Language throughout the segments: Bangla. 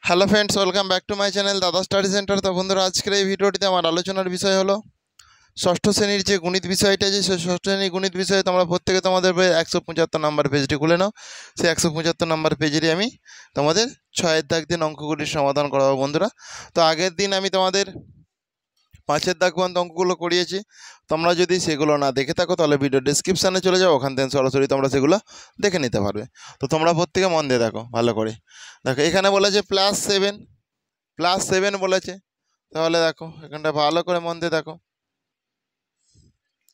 Hello friends, welcome back to my channel দাদা স্টাডি সেন্টার। তো বন্ধুরা, আজকের এই ভিডিওটিতে আমার আলোচনার বিষয় হলো ষষ্ঠ শ্রেণীর যে গণিত বিষয়টা আছে, সেই ষষ্ঠ শ্রেণীর গণিত বিষয়ে তোমরা প্রত্যেকে তোমাদের 175 নম্বর পেজটি খুলে নাও। সেই 175 নম্বর পেজেরই আমি তোমাদের 6-এর দাগ দিন অঙ্কগুলির সমাধান করাবো বন্ধুরা। তো আগের দিন আমি তোমাদের 5-এর দাগ পর্যন্ত অঙ্কগুলো করিয়েছি। তোমরা যদি সেগুলো না দেখে থাকো তাহলে ভিডিও ডিসক্রিপশানে চলে যাও, ওখান থেকে সরাসরি তোমরা সেগুলো দেখে নিতে পারবে। তো তোমরা প্রত্যেকে মন দিয়ে দেখো ভালো করে। দেখো এখানে বলেছে +7 বলেছে। তাহলে দেখো এখানটা ভালো করে মন দিয়ে দেখো,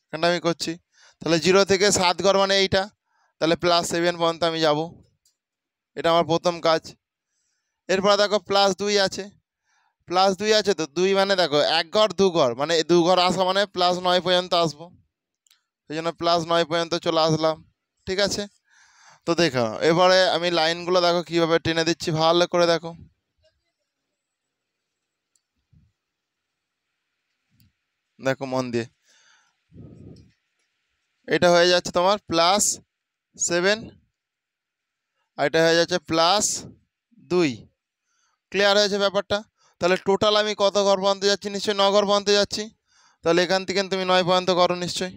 এখানটা আমি করছি। তাহলে 0 থেকে 7 ঘর মানে এইটা, তাহলে +7 পর্যন্ত আমি যাব, এটা আমার প্রথম কাজ। এরপর দেখো +2 আছে, তো 2 মানে দেখো 1 ঘর 2 ঘর মানে 2 ঘর আসা মানে +9 পর্যন্ত আসবো, সেই জন্য +9 পর্যন্ত চলে আসলাম। ঠিক আছে, তো দেখো এবারে আমি লাইনগুলো দেখো কীভাবে টেনে দিচ্ছি, ভালো করে দেখো। দেখো মন দিয়ে, এটা হয়ে যাচ্ছে তোমার +7, আর এটা হয়ে যাচ্ছে +2। ক্লিয়ার হয়েছে ব্যাপারটা? তাহলে টোটাল আমি কত ঘর পর্যন্ত যাচ্ছি? নিশ্চয়ই 9 ঘর পর্যন্ত যাচ্ছি। তাহলে এখান থেকে তুমি 9 পর্যন্ত করো, নিশ্চয়ই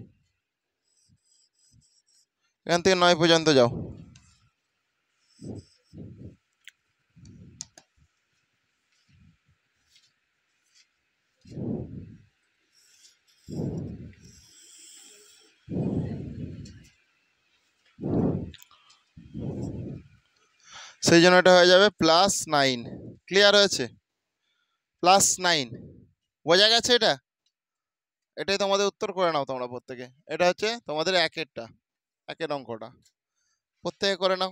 এখান থেকে 9 পর্যন্ত যাও। সেই জন্য এটা হয়ে যাবে +9। ক্লিয়ার হয়েছে? +9 বোঝা গেছে? এটাই তোমাদের উত্তর করে নাও তোমরা প্রত্যেকে। এটা হচ্ছে তোমাদের একের অঙ্কটা, প্রত্যেকে করে নাও।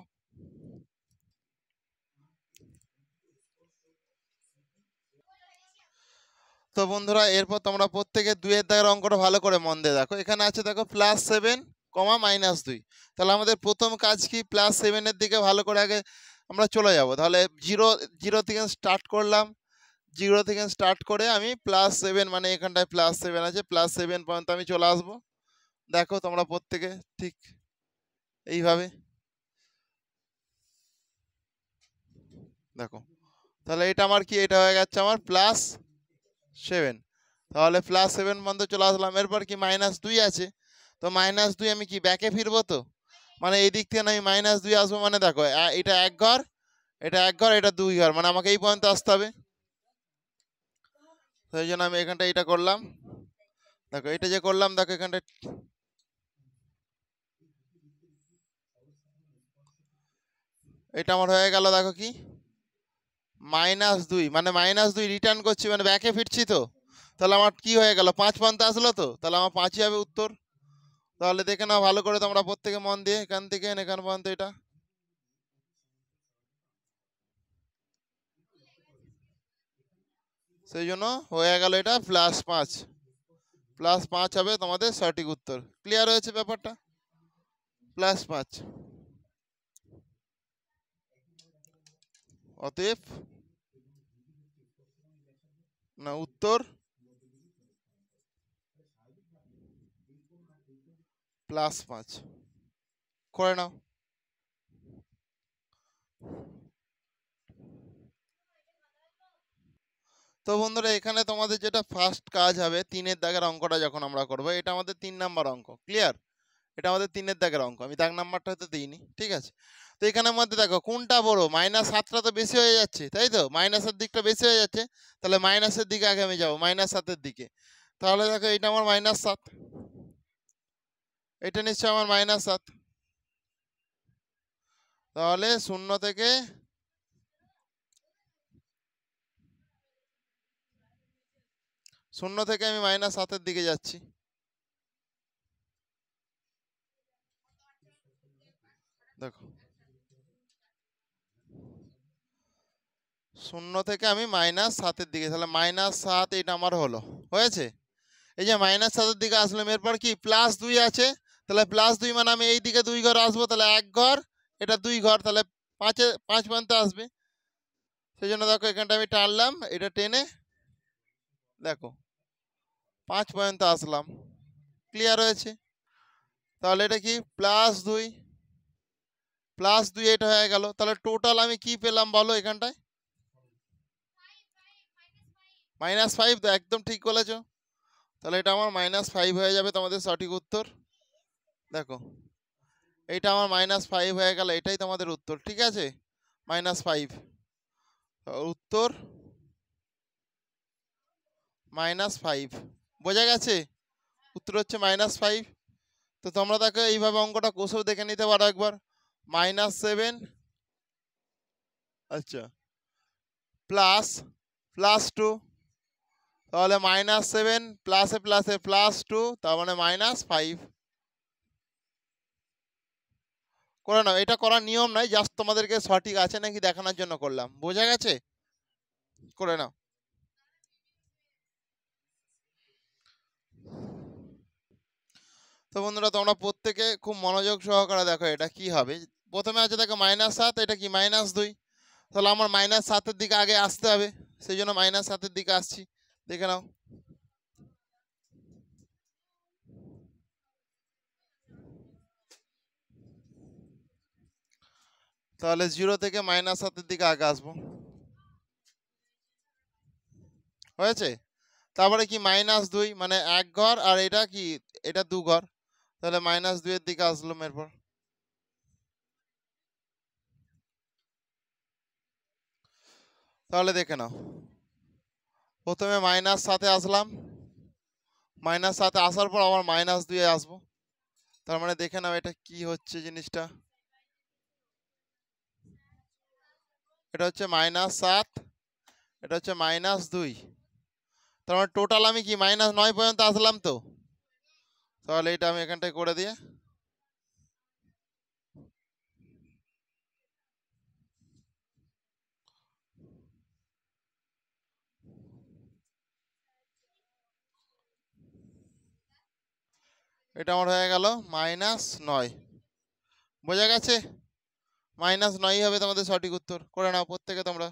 তো বন্ধুরা, এরপর তোমরা প্রত্যেকে 2-এর দাগের অঙ্কটা ভালো করে মন দিয়ে দেখো। এখানে আছে দেখো +7, -2। তাহলে আমাদের প্রথম কাজ কি? +7-এর দিকে ভালো করে আগে আমরা চলে যাব। তাহলে জিরো থেকে স্টার্ট করলাম, 0 থেকে স্টার্ট করে আমি +7 মানে এখানটায় +7 আছে, +7 পর্যন্ত আমি চলে আসবো। দেখো তোমরা প্রত্যেকে ঠিক এইভাবে দেখো। তাহলে এটা আমার কি? এটা হয়ে গেছে আমার +7। তাহলে +7 পর্যন্ত চলে আসলাম। এরপর কি? -2 আছে, তো -2 আমি কি ব্যাকে ফিরবো? তো মানে এই দিক থেকে আমি -2 আসবো, মানে দেখো এটা 1 ঘর, এটা 2 ঘর, মানে আমাকে এই পর্যন্ত আসতে হবে। সেই জন্য আমি এখানটা এটা করলাম। দেখো এটা যে করলাম, দেখো এখানটা এটা আমার হয়ে গেল। দেখো কি? -2 মানে -2 রিটার্ন করছি, মানে ব্যাকে ফিরছি। তো তাহলে আমার কি হয়ে গেল? 5 পর্যন্ত আসলো, তো তাহলে আমার 5ই হবে উত্তর। তাহলে দেখে নাও ভালো করে তোমরা প্রত্যেকে মন দিয়ে, এখান থেকে এখান পর্যন্ত এটা। সেই জন্য হয়ে গেল এটা +5 হবে তোমাদের সঠিক উত্তর। ক্লিয়ার হয়েছে ব্যাপারটা? +5, অতএব না, উত্তর +5 করে নাও। তো বন্ধুরা, এখানে তোমাদের যেটা ফার্স্ট কাজ হবে, 3-এর দাগের অঙ্কটা যখন আমরা করবো, এটা আমাদের 3 নাম্বার অঙ্ক। ক্লিয়ার? এটা আমাদের 3-এর দাগের অঙ্ক, আমি দাগ নাম্বারটা হয়তো দিইনি। ঠিক আছে, তো এখানের মধ্যে দেখো কোনটা বড়? -7টা তো বেশি হয়ে যাচ্ছে, তাই তো? মাইনাসের দিকটা বেশি হয়ে যাচ্ছে, তাহলে মাইনাসের দিকে আগে আমি যাবো, -7-এর দিকে। তাহলে দেখো এটা আমার -7, এটা নিশ্চয় আমার -7। তাহলে 0 থেকে আমি -7-এর দিকে যাচ্ছি। দেখো 0 থেকে আমি -7-এর দিকে, তাহলে -7 এটা আমার হয়েছে। এই যে -7-এর দিকে আসলাম, এরপর কি? +2 আছে, তাহলে +2 মানে আমি এই দিকে 2 ঘর আসবো, তাহলে 1 ঘর, এটা 2 ঘর, তাহলে 5 পর্যন্ত আসবে। সেই জন্য দেখো এখানটা আমি টানলাম, এটা টেনে দেখো 5 পর্যন্ত আসলাম। ক্লিয়ার হয়েছে? তাহলে এটা কি? +2 এটা হয়ে গেল। তাহলে টোটাল আমি কি পেলাম বলো এখানটায়? -5 তো একদম ঠিক বলেছো। তাহলে এটা আমার -5 হয়ে যাবে তোমাদের সঠিক উত্তর। দেখো এইটা আমার -5 হয়ে গেল, এটাই তোমাদের উত্তর, ঠিক আছে? -5 উত্তর -5, বোঝা গেছে? উত্তর হচ্ছে -5। তো তোমরা দেখো এইভাবে অঙ্কটা কষেও দেখে নিতে পারো একবার। -7 আচ্ছা +2, তাহলে -7 প্লাসে প্লাসে +2, তার মানে -5 করে নাও। এটা করার নিয়ম নাই, জাস্ট তোমাদেরকে সঠিক আছে নাকি দেখানোর জন্য করলাম, বোঝা গেছে? করে নাও। তো বন্ধুরা তোমরা প্রত্যেকে খুব মনোযোগ সহকারে দেখো এটা কি হবে। প্রথমে আছে দেখো -7, এটা কি -2, তাহলে আমার -7-এর দিকে আগে আসতে হবে, সেই জন্য -7-এর দিকে আসছি, দেখে নাও। তাহলে 0 থেকে -7-এর দিকে আগে আসবো, হয়েছে? তারপরে কি -2 মানে 1 ঘর, আর এটা কি, এটা 2 ঘর, তাহলে -2 এর দিকে আসলাম। এরপর তাহলে দেখে নাও, প্রথমে -7-এ আসলাম, -7-এ আসার পর আবার -2-এ আসবো, তার মানে দেখে নাও এটা কি হচ্ছে জিনিসটা। এটা হচ্ছে -7, এটা হচ্ছে -2, তার মানে টোটাল আমি কি -9 পর্যন্ত আসলাম তো। তাহলে এটা আমি এখানটায় করে দিয়ে, এটা আমার হয়ে গেল -9, বোঝা গেছে? -9 হবে তোমাদের সঠিক উত্তর, করে নাও প্রত্যেকে তোমরা।